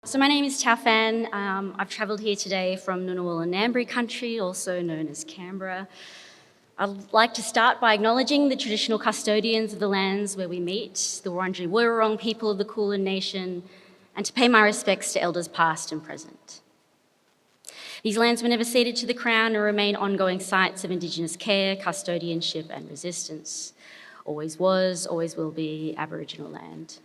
So my name is Thao Phan. I've travelled here today from Ngunnawal and Ngambri country, also known as Canberra. I'd like to start by acknowledging the traditional custodians of the lands where we meet, the Wurundjeri Wurrung people of the Kulin Nation, and to pay my respects to elders past and present. These lands were never ceded to the Crown and remain ongoing sites of Indigenous care, custodianship and resistance. Always was, always will be Aboriginal land.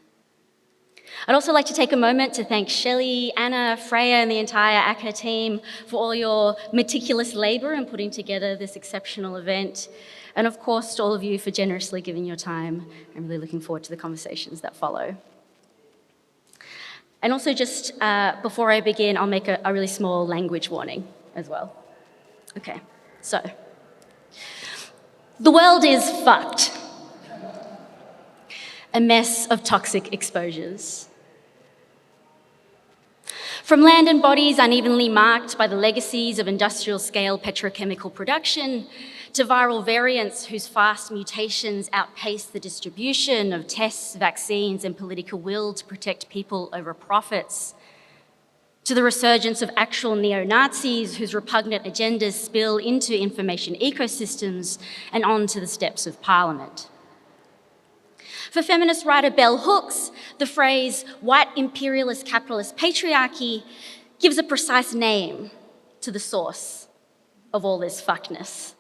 I'd also like to take a moment to thank Shelley, Anna, Freya and the entire ACCA team for all your meticulous labour in putting together this exceptional event. And of course, to all of you for generously giving your time. I'm really looking forward to the conversations that follow. And also just before I begin, I'll make a really small language warning as well. Okay, so. The world is fucked. A mess of toxic exposures. From land and bodies unevenly marked by the legacies of industrial-scale petrochemical production, to viral variants whose fast mutations outpace the distribution of tests, vaccines, and political will to protect people over profits, to the resurgence of actual neo-Nazis whose repugnant agendas spill into information ecosystems and onto the steps of Parliament. For feminist writer Bell Hooks, the phrase white imperialist capitalist patriarchy gives a precise name to the source of all this fuckness.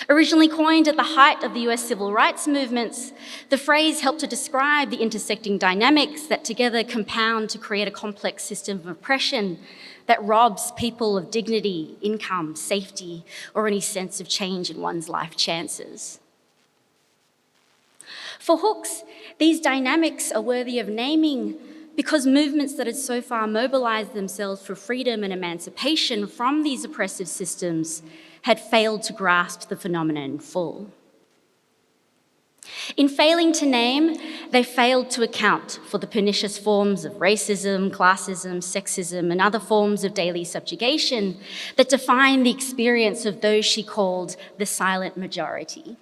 Originally coined at the height of the US civil rights movements, the phrase helped to describe the intersecting dynamics that together compound to create a complex system of oppression that robs people of dignity, income, safety, or any sense of change in one's life chances. For Hooks, these dynamics are worthy of naming because movements that had so far mobilised themselves for freedom and emancipation from these oppressive systems had failed to grasp the phenomenon in full. In failing to name, they failed to account for the pernicious forms of racism, classism, sexism, and other forms of daily subjugation that define the experience of those she called the silent majority.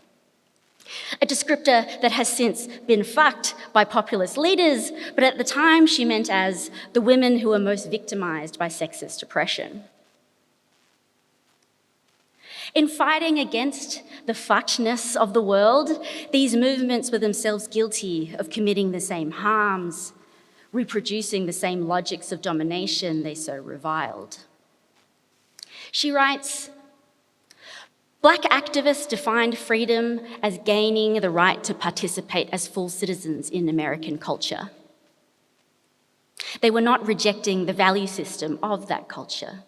A descriptor that has since been fucked by populist leaders, but at the time she meant as the women who are most victimised by sexist oppression. In fighting against the fuckedness of the world, these movements were themselves guilty of committing the same harms, reproducing the same logics of domination they so reviled. She writes, Black activists defined freedom as gaining the right to participate as full citizens in American culture. They were not rejecting the value system of that culture.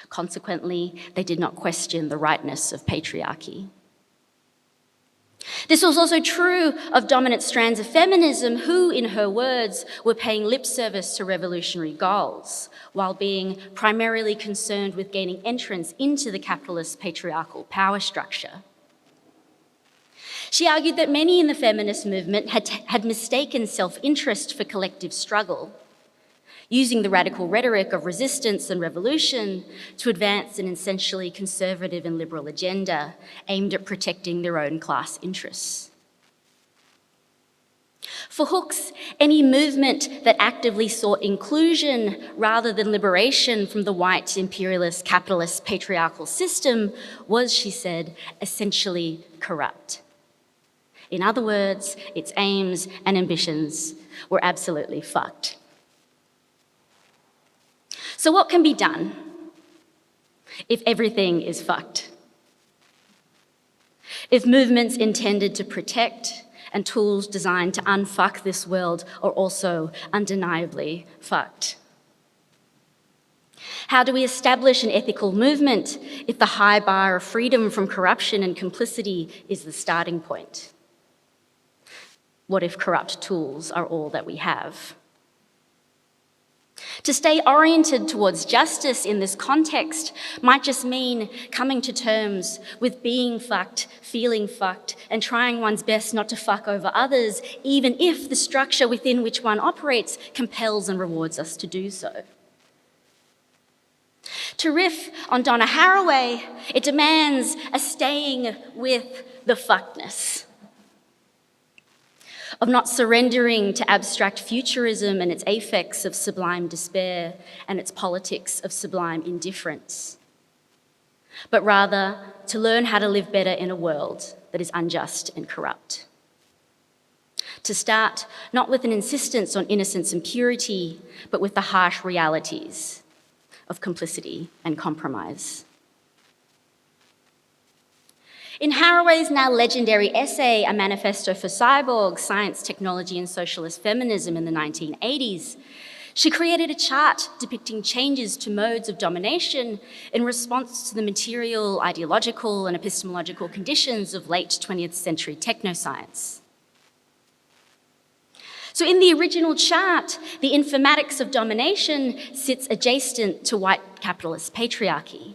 Consequently, they did not question the rightness of patriarchy. This was also true of dominant strands of feminism who, in her words, were paying lip service to revolutionary goals while being primarily concerned with gaining entrance into the capitalist patriarchal power structure. She argued that many in the feminist movement had mistaken self-interest for collective struggle, using the radical rhetoric of resistance and revolution to advance an essentially conservative and liberal agenda aimed at protecting their own class interests. For Hooks, any movement that actively sought inclusion rather than liberation from the white imperialist capitalist patriarchal system was, she said, essentially corrupt. In other words, its aims and ambitions were absolutely fucked. So what can be done if everything is fucked? If movements intended to protect and tools designed to unfuck this world are also undeniably fucked? How do we establish an ethical movement if the high bar of freedom from corruption and complicity is the starting point? What if corrupt tools are all that we have? To stay oriented towards justice in this context might just mean coming to terms with being fucked, feeling fucked, and trying one's best not to fuck over others, even if the structure within which one operates compels and rewards us to do so. To riff on Donna Haraway, it demands a staying with the fuckedness. of not surrendering to abstract futurism and its affects of sublime despair and its politics of sublime indifference, but rather to learn how to live better in a world that is unjust and corrupt. To start not with an insistence on innocence and purity, but with the harsh realities of complicity and compromise. In Haraway's now legendary essay, A Manifesto for Cyborgs, Science, Technology and Socialist Feminism in the 1980s, she created a chart depicting changes to modes of domination in response to the material, ideological and epistemological conditions of late 20th century technoscience. So in the original chart, the informatics of domination sits adjacent to white capitalist patriarchy.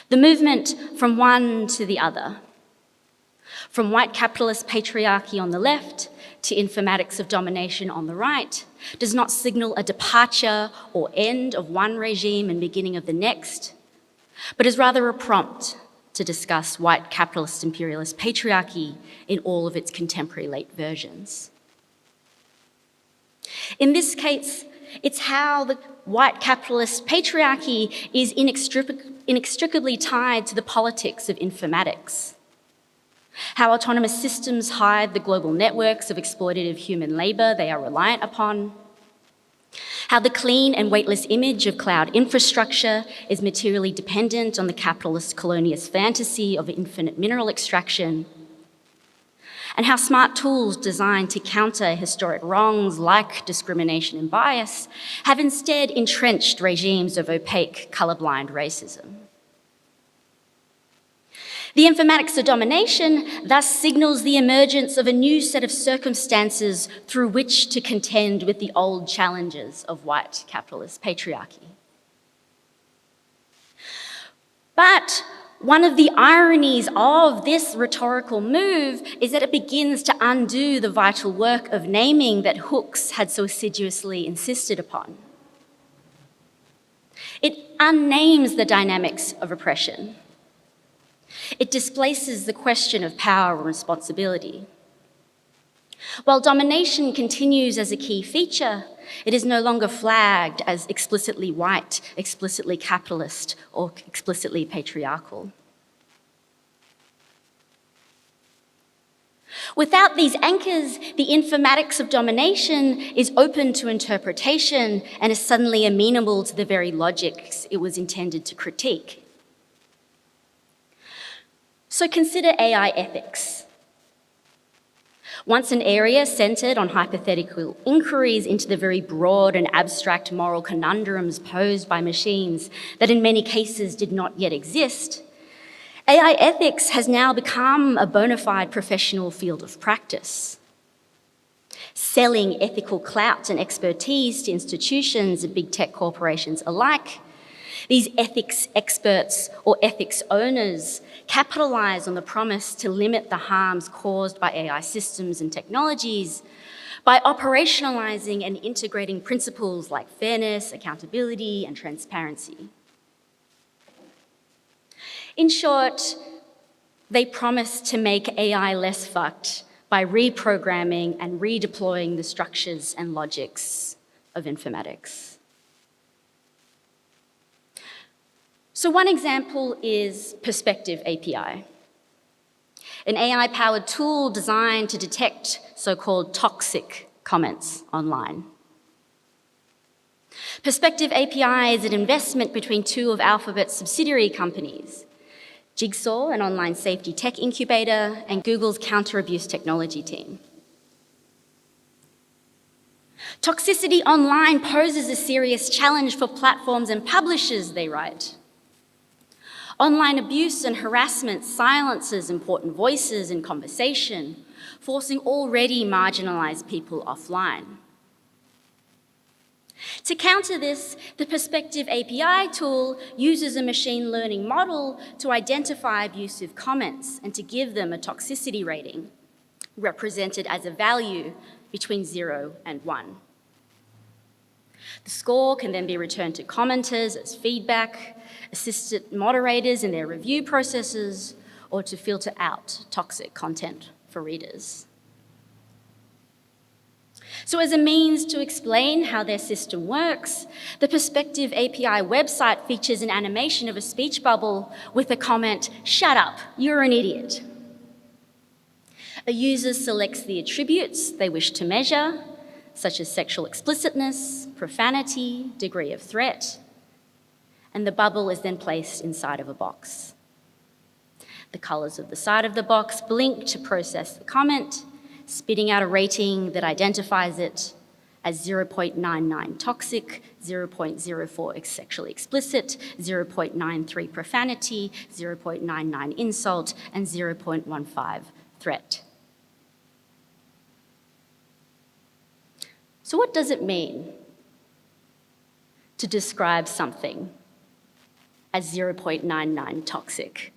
The movement from one to the other, from white capitalist patriarchy on the left to informatics of domination on the right, does not signal a departure or end of one regime and beginning of the next, but is rather a prompt to discuss white capitalist imperialist patriarchy in all of its contemporary late versions. In this case, it's how the white capitalist patriarchy is inextricably tied to the politics of informatics. How autonomous systems hide the global networks of exploitative human labour they are reliant upon. How the clean and weightless image of cloud infrastructure is materially dependent on the capitalist colonialist fantasy of infinite mineral extraction. And how smart tools designed to counter historic wrongs like discrimination and bias have instead entrenched regimes of opaque, colourblind racism. The informatics of domination thus signals the emergence of a new set of circumstances through which to contend with the old challenges of white capitalist patriarchy. But one of the ironies of this rhetorical move is that it begins to undo the vital work of naming that Hooks had so assiduously insisted upon. It unnames the dynamics of oppression. It displaces the question of power and responsibility. While domination continues as a key feature, it is no longer flagged as explicitly white, explicitly capitalist, or explicitly patriarchal. Without these anchors, the informatics of domination is open to interpretation and is suddenly amenable to the very logics it was intended to critique. So consider AI ethics. Once an area centred on hypothetical inquiries into the very broad and abstract moral conundrums posed by machines that in many cases did not yet exist, AI ethics has now become a bona fide professional field of practice. Selling ethical clout and expertise to institutions and big tech corporations alike, these ethics experts or ethics owners capitalise on the promise to limit the harms caused by AI systems and technologies by operationalising and integrating principles like fairness, accountability, and transparency. In short, they promise to make AI less fucked by reprogramming and redeploying the structures and logics of informatics. So one example is Perspective API, an AI-powered tool designed to detect so-called toxic comments online. Perspective API is an investment between two of Alphabet's subsidiary companies, Jigsaw, an online safety tech incubator, and Google's counter-abuse technology team. Toxicity online poses a serious challenge for platforms and publishers, they write. Online abuse and harassment silences important voices in conversation, forcing already marginalised people offline. To counter this, the Perspective API tool uses a machine learning model to identify abusive comments and to give them a toxicity rating, represented as a value between 0 and 1. The score can then be returned to commenters as feedback, assisted moderators in their review processes, or to filter out toxic content for readers. So as a means to explain how their system works, the Perspective API website features an animation of a speech bubble with the comment, "Shut up, you're an idiot." A user selects the attributes they wish to measure, such as sexual explicitness, profanity, degree of threat, and the bubble is then placed inside of a box. The colours of the side of the box blink to process the comment, spitting out a rating that identifies it as 0.99 toxic, 0.04 sexually explicit, 0.93 profanity, 0.99 insult, and 0.15 threat. So what does it mean to describe something as 0.99 toxic?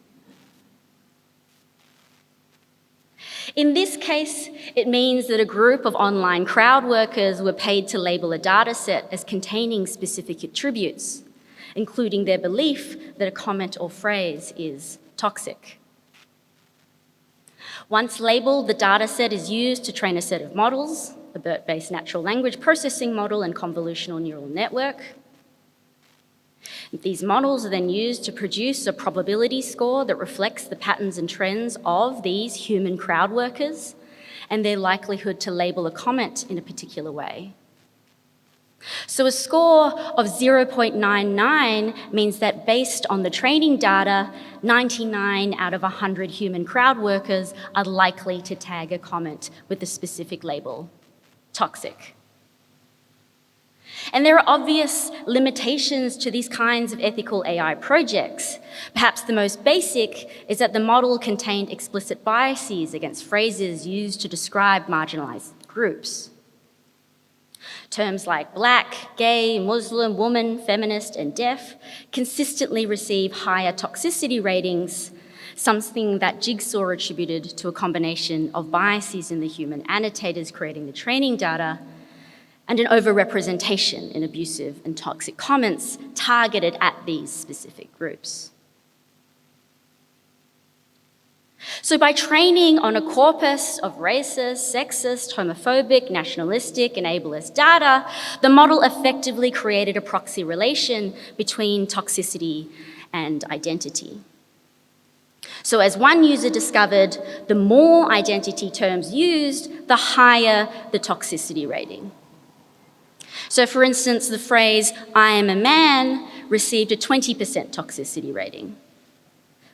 In this case, it means that a group of online crowd workers were paid to label a data set as containing specific attributes, including their belief that a comment or phrase is toxic. Once labelled, the data set is used to train a set of models, a BERT-based natural language processing model and convolutional neural network. These models are then used to produce a probability score that reflects the patterns and trends of these human crowd workers and their likelihood to label a comment in a particular way. So a score of 0.99 means that based on the training data, 99 out of 100 human crowd workers are likely to tag a comment with a specific label, toxic. And there are obvious limitations to these kinds of ethical AI projects. Perhaps the most basic is that the model contained explicit biases against phrases used to describe marginalised groups. Terms like black, gay, Muslim, woman, feminist, and deaf consistently receive higher toxicity ratings, something that Jigsaw attributed to a combination of biases in the human annotators creating the training data and an overrepresentation in abusive and toxic comments targeted at these specific groups. So by training on a corpus of racist, sexist, homophobic, nationalistic, and ableist data, the model effectively created a proxy relation between toxicity and identity. So as one user discovered, the more identity terms used, the higher the toxicity rating. So for instance, the phrase, "I am a man," received a 20% toxicity rating,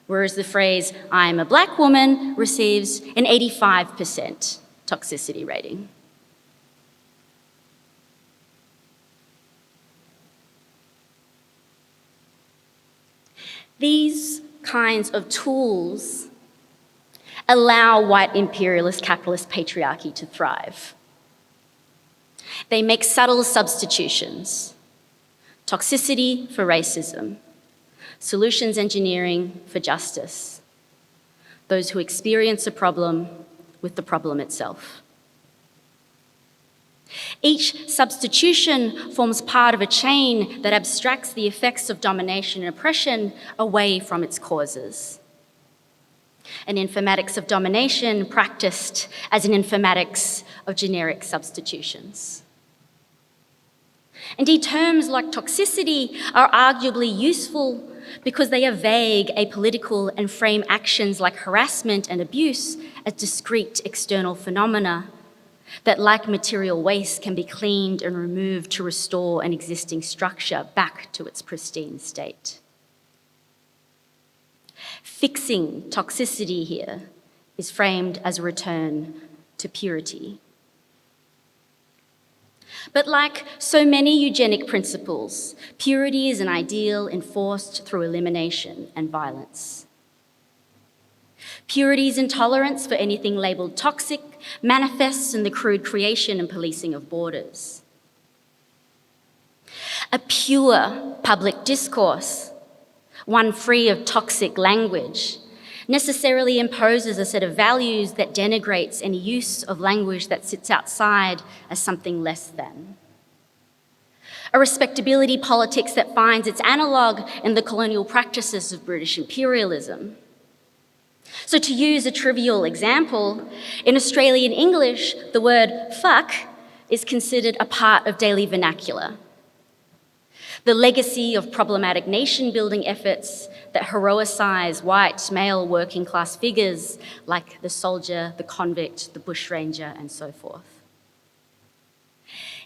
whereas the phrase, "I am a black woman," receives an 85% toxicity rating. These kinds of tools allow white imperialist capitalist patriarchy to thrive. They make subtle substitutions: toxicity for racism, solutions engineering for justice, those who experience a problem with the problem itself. Each substitution forms part of a chain that abstracts the effects of domination and oppression away from its causes. An informatics of domination practiced as an informatics of generic substitutions. Indeed, terms like toxicity are arguably useful because they are vague, apolitical, and frame actions like harassment and abuse as discrete external phenomena that, like material waste, can be cleaned and removed to restore an existing structure back to its pristine state. Fixing toxicity here is framed as a return to purity. But like so many eugenic principles, purity is an ideal enforced through elimination and violence. Purity's intolerance for anything labelled toxic manifests in the crude creation and policing of borders. A pure public discourse, one free of toxic language, necessarily imposes a set of values that denigrates any use of language that sits outside as something less than. A respectability politics that finds its analogue in the colonial practices of British imperialism. So to use a trivial example, in Australian English, the word fuck is considered a part of daily vernacular. The legacy of problematic nation-building efforts that heroicize white, male, working-class figures like the soldier, the convict, the bushranger, and so forth.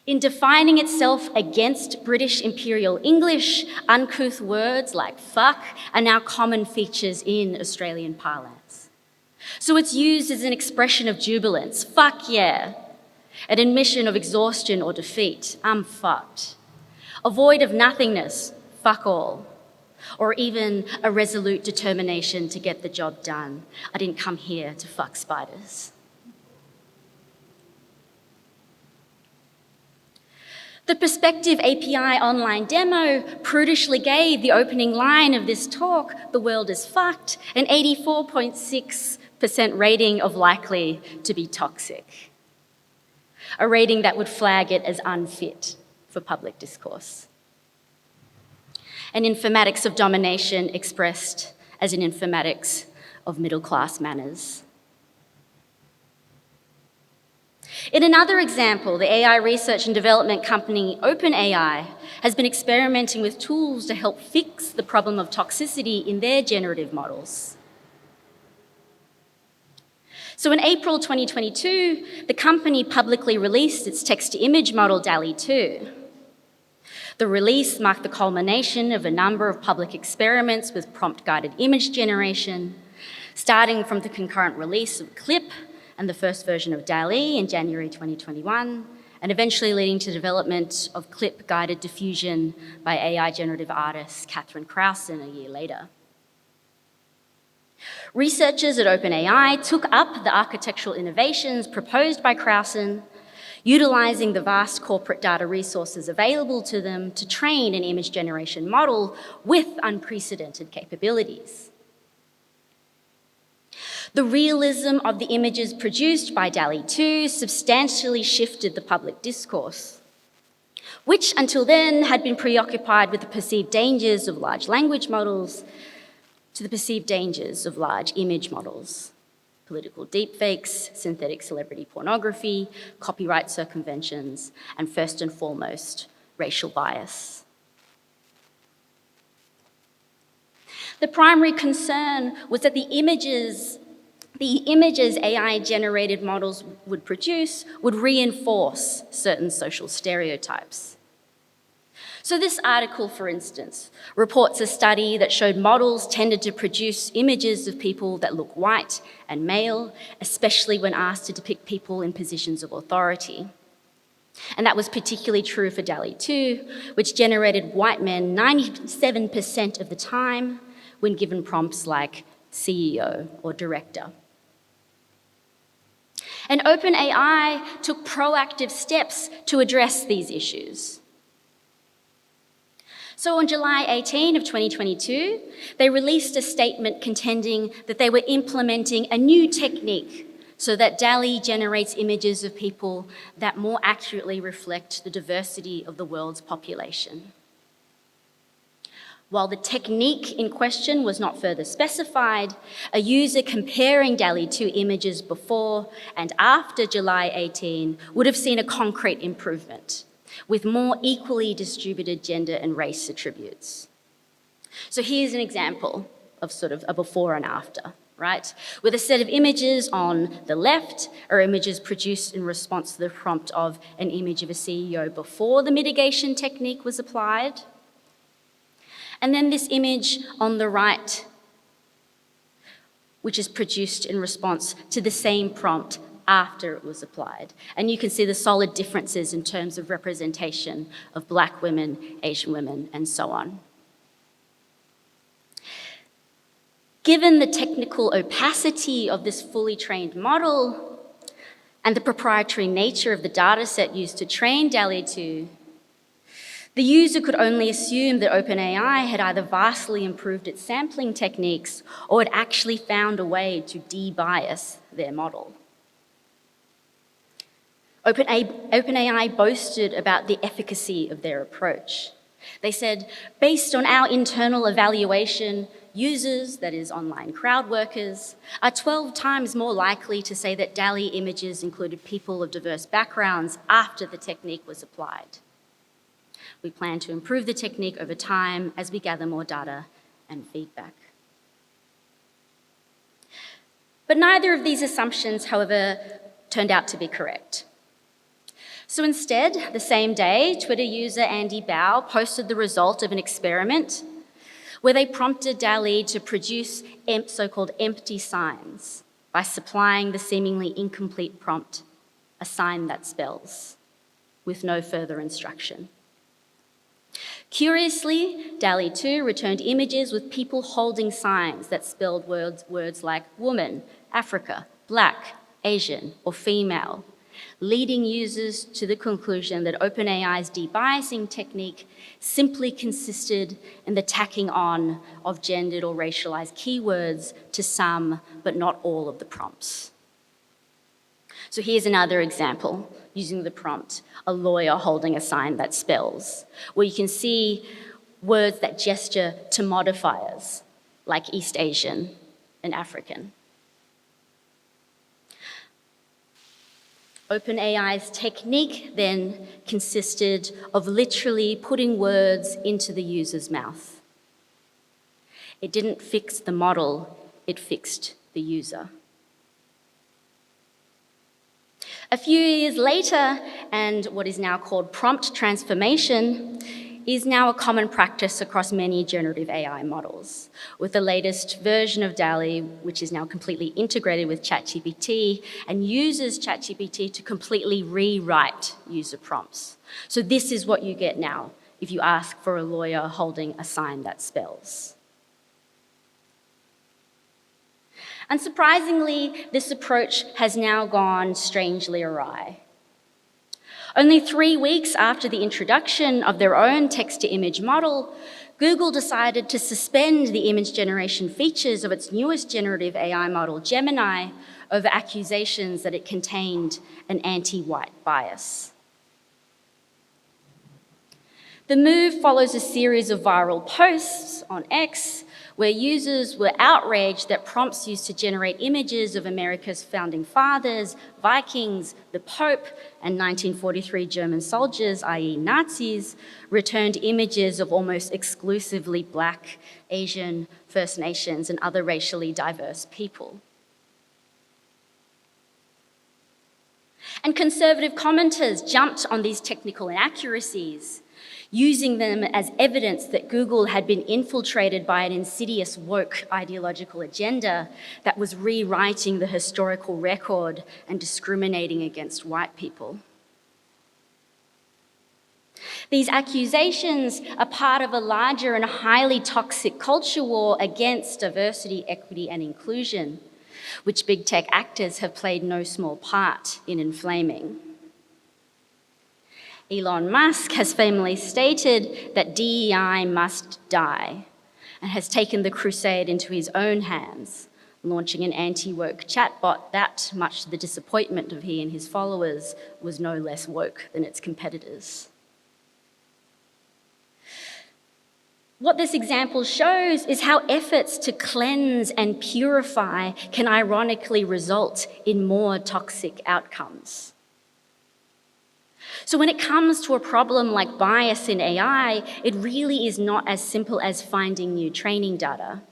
In defining itself against British Imperial English, uncouth words like fuck are now common features in Australian parlance. So it's used as an expression of jubilance, fuck yeah, an admission of exhaustion or defeat, I'm fucked. A void of nothingness, fuck all, or even a resolute determination to get the job done. I didn't come here to fuck spiders. The Perspective API online demo prudishly gave the opening line of this talk, "The world is fucked," an 84.6% rating of likely to be toxic, a rating that would flag it as unfit for public discourse. An informatics of domination expressed as an informatics of middle-class manners. In another example, the AI research and development company OpenAI has been experimenting with tools to help fix the problem of toxicity in their generative models. So in April 2022, the company publicly released its text-to-image model DALL-E 2. The release marked the culmination of a number of public experiments with prompt-guided image generation, starting from the concurrent release of CLIP and the first version of DALL-E in January 2021, and eventually leading to the development of CLIP-guided diffusion by AI generative artist Catherine Crowson a year later. Researchers at OpenAI took up the architectural innovations proposed by Crowson, utilising the vast corporate data resources available to them to train an image generation model with unprecedented capabilities. The realism of the images produced by DALL-E 2 substantially shifted the public discourse, which until then had been preoccupied with the perceived dangers of large language models to the perceived dangers of large image models, political deepfakes, synthetic celebrity pornography, copyright circumventions, and first and foremost, racial bias. The primary concern was that the images AI-generated models would produce would reinforce certain social stereotypes. So this article, for instance, reports a study that showed models tended to produce images of people that look white and male, especially when asked to depict people in positions of authority. And that was particularly true for DALL-E 2, which generated white men 97% of the time when given prompts like CEO or director. And OpenAI took proactive steps to address these issues. So on July 18 of 2022, they released a statement contending that they were implementing a new technique so that DALL-E generates images of people that more accurately reflect the diversity of the world's population. While the technique in question was not further specified, a user comparing DALL-E 2 images before and after July 18 would have seen a concrete improvement, with more equally distributed gender and race attributes. So here's an example of sort of a before and after, right? With a set of images on the left are images produced in response to the prompt of an image of a CEO before the mitigation technique was applied. And then this image on the right, which is produced in response to the same prompt after it was applied. And you can see the solid differences in terms of representation of Black women, Asian women, and so on. Given the technical opacity of this fully trained model and the proprietary nature of the data set used to train DALL-E 2, the user could only assume that OpenAI had either vastly improved its sampling techniques or had actually found a way to de-bias their model. OpenAI boasted about the efficacy of their approach. They said, based on our internal evaluation, users, that is online crowd workers, are 12 times more likely to say that DALL-E images included people of diverse backgrounds after the technique was applied. We plan to improve the technique over time as we gather more data and feedback. But neither of these assumptions, however, turned out to be correct. So instead, the same day, Twitter user Andy Bao posted the result of an experiment where they prompted DALL-E to produce so-called empty signs by supplying the seemingly incomplete prompt, a sign that spells, with no further instruction. Curiously, DALL-E 2 returned images with people holding signs that spelled words like woman, Africa, black, Asian, or female, leading users to the conclusion that OpenAI's debiasing technique simply consisted in the tacking on of gendered or racialized keywords to some, but not all of the prompts. So here's another example using the prompt, a lawyer holding a sign that spells, where you can see words that gesture to modifiers like East Asian and African. OpenAI's technique then consisted of literally putting words into the user's mouth. It didn't fix the model, it fixed the user. A few years later, and what is now called prompt transformation, is now a common practice across many generative AI models, with the latest version of DALL-E, which is now completely integrated with ChatGPT and uses ChatGPT to completely rewrite user prompts. So this is what you get now if you ask for a lawyer holding a sign that spells. Unsurprisingly, this approach has now gone strangely awry. Only 3 weeks after the introduction of their own text-to-image model, Google decided to suspend the image generation features of its newest generative AI model, Gemini, over accusations that it contained an anti-white bias. The move follows a series of viral posts on X where users were outraged that prompts used to generate images of America's founding fathers, Vikings, the Pope, and 1943 German soldiers, i.e. Nazis, returned images of almost exclusively Black, Asian, First Nations, and other racially diverse people. And conservative commenters jumped on these technical inaccuracies, using them as evidence that Google had been infiltrated by an insidious woke ideological agenda that was rewriting the historical record and discriminating against white people. These accusations are part of a larger and highly toxic culture war against diversity, equity, and inclusion, which big tech actors have played no small part in inflaming. Elon Musk has famously stated that DEI must die and has taken the crusade into his own hands, launching an anti-woke chatbot that, much to the disappointment of he and his followers, was no less woke than its competitors. What this example shows is how efforts to cleanse and purify can ironically result in more toxic outcomes. So when it comes to a problem like bias in AI, it really is not as simple as finding new training data.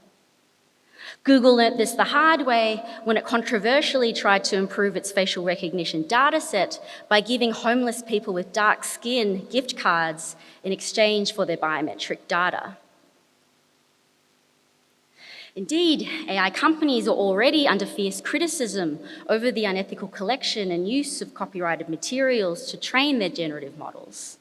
Google learnt this the hard way when it controversially tried to improve its facial recognition dataset by giving homeless people with dark skin gift cards in exchange for their biometric data. Indeed, AI companies are already under fierce criticism over the unethical collection and use of copyrighted materials to train their generative models.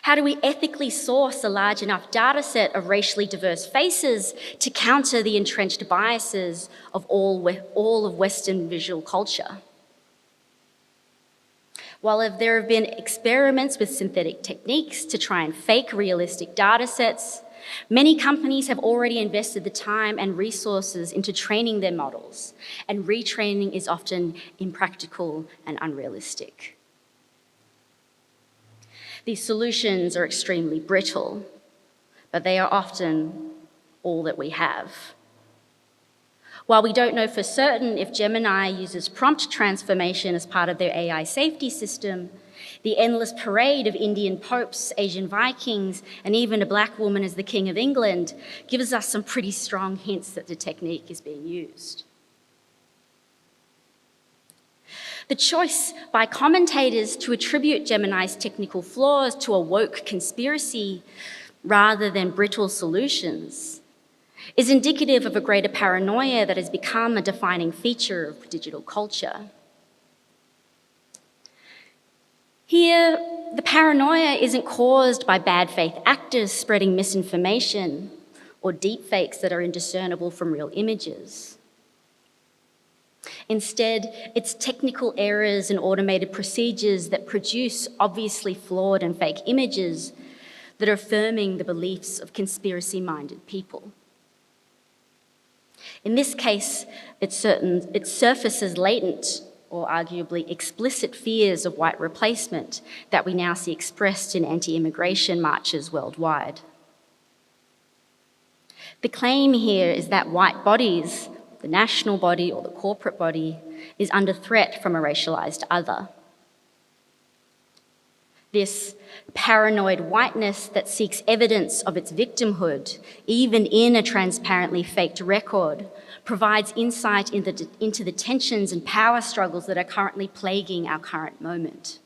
How do we ethically source a large enough data set of racially diverse faces to counter the entrenched biases of all of Western visual culture? While there have been experiments with synthetic techniques to try and fake realistic data sets, many companies have already invested the time and resources into training their models, and retraining is often impractical and unrealistic. These solutions are extremely brittle, but they are often all that we have. While we don't know for certain if Gemini uses prompt transformation as part of their AI safety system, the endless parade of Indian popes, Asian Vikings, and even a black woman as the King of England gives us some pretty strong hints that the technique is being used. The choice by commentators to attribute Gemini's technical flaws to a woke conspiracy rather than brittle solutions is indicative of a greater paranoia that has become a defining feature of digital culture. Here, the paranoia isn't caused by bad faith actors spreading misinformation or deepfakes that are indiscernible from real images. Instead, it's technical errors and automated procedures that produce obviously flawed and fake images that are affirming the beliefs of conspiracy-minded people. In this case, it surfaces latent or arguably explicit fears of white replacement that we now see expressed in anti-immigration marches worldwide. The claim here is that white bodies, the national body or the corporate body, is under threat from a racialized other. This paranoid whiteness that seeks evidence of its victimhood, even in a transparently faked record, provides insight into the tensions and power struggles that are currently plaguing our current moment.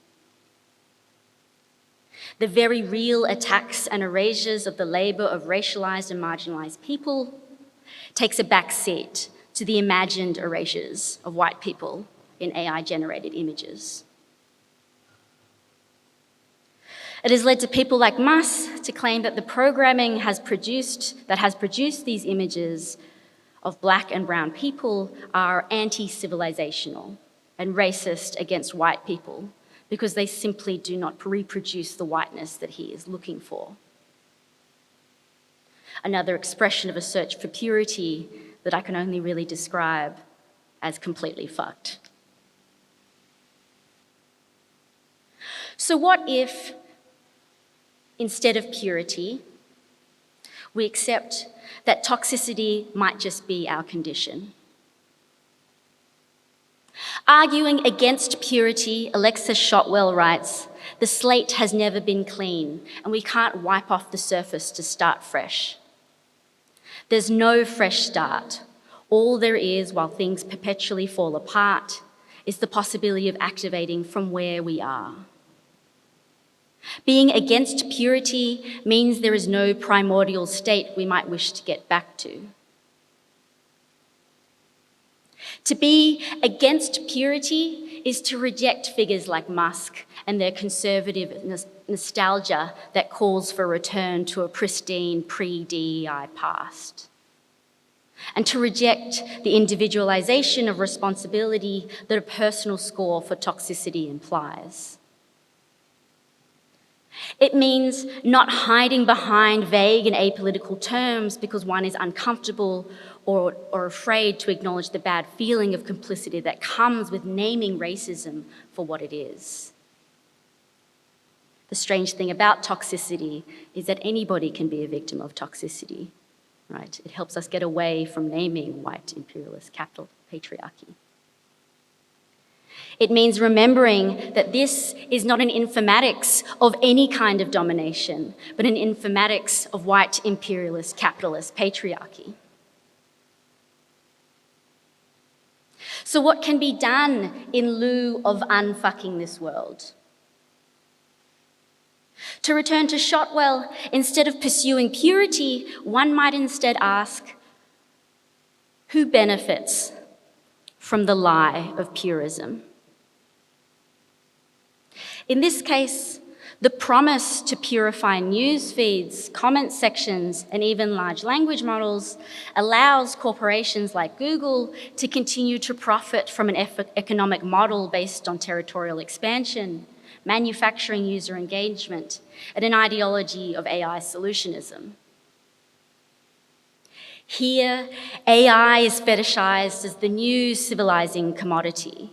The very real attacks and erasures of the labour of racialised and marginalised people takes a back seat to the imagined erasures of white people in AI-generated images. It has led to people like Musk to claim that the programming that has produced these images of black and brown people are anti-civilizational and racist against white people because they simply do not reproduce the whiteness that he is looking for. Another expression of a search for purity that I can only really describe as completely fucked. So what if, instead of purity, we accept that toxicity might just be our condition? Arguing against purity, Alexis Shotwell writes, "The slate has never been clean, and we can't wipe off the surface to start fresh. There's no fresh start. All there is, while things perpetually fall apart, is the possibility of activating from where we are. Being against purity means there is no primordial state we might wish to get back to. To be against purity is to reject figures like Musk and their conservative nostalgia that calls for a return to a pristine pre-DEI past, and to reject the individualization of responsibility that a personal score for toxicity implies. It means not hiding behind vague and apolitical terms because one is uncomfortable or afraid to acknowledge the bad feeling of complicity that comes with naming racism for what it is. The strange thing about toxicity is that anybody can be a victim of toxicity, right? It helps us get away from naming white imperialist capital patriarchy. It means remembering that this is not an informatics of any kind of domination, but an informatics of white imperialist capitalist patriarchy. So what can be done in lieu of unfucking this world? To return to Shotwell, instead of pursuing purity, one might instead ask, who benefits from the lie of purism? In this case, the promise to purify news feeds, comment sections, and even large language models allows corporations like Google to continue to profit from an economic model based on territorial expansion, manufacturing user engagement, and an ideology of AI solutionism. Here, AI is fetishized as the new civilizing commodity,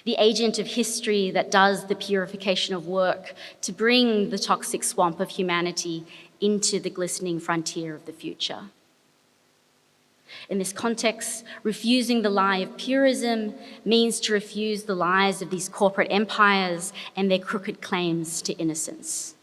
the agent of history that does the purification of work to bring the toxic swamp of humanity into the glistening frontier of the future. In this context, refusing the lie of purism means to refuse the lies of these corporate empires and their crooked claims to innocence.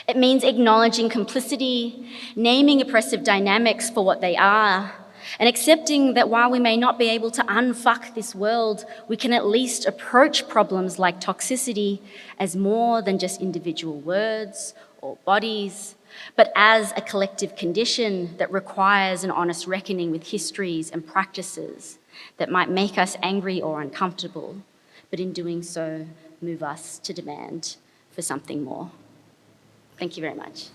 It means acknowledging complicity, naming oppressive dynamics for what they are, and accepting that while we may not be able to unfuck this world, we can at least approach problems like toxicity as more than just individual words or bodies, but as a collective condition that requires an honest reckoning with histories and practices that might make us angry or uncomfortable, but in doing so, move us to demand for something more. Thank you very much.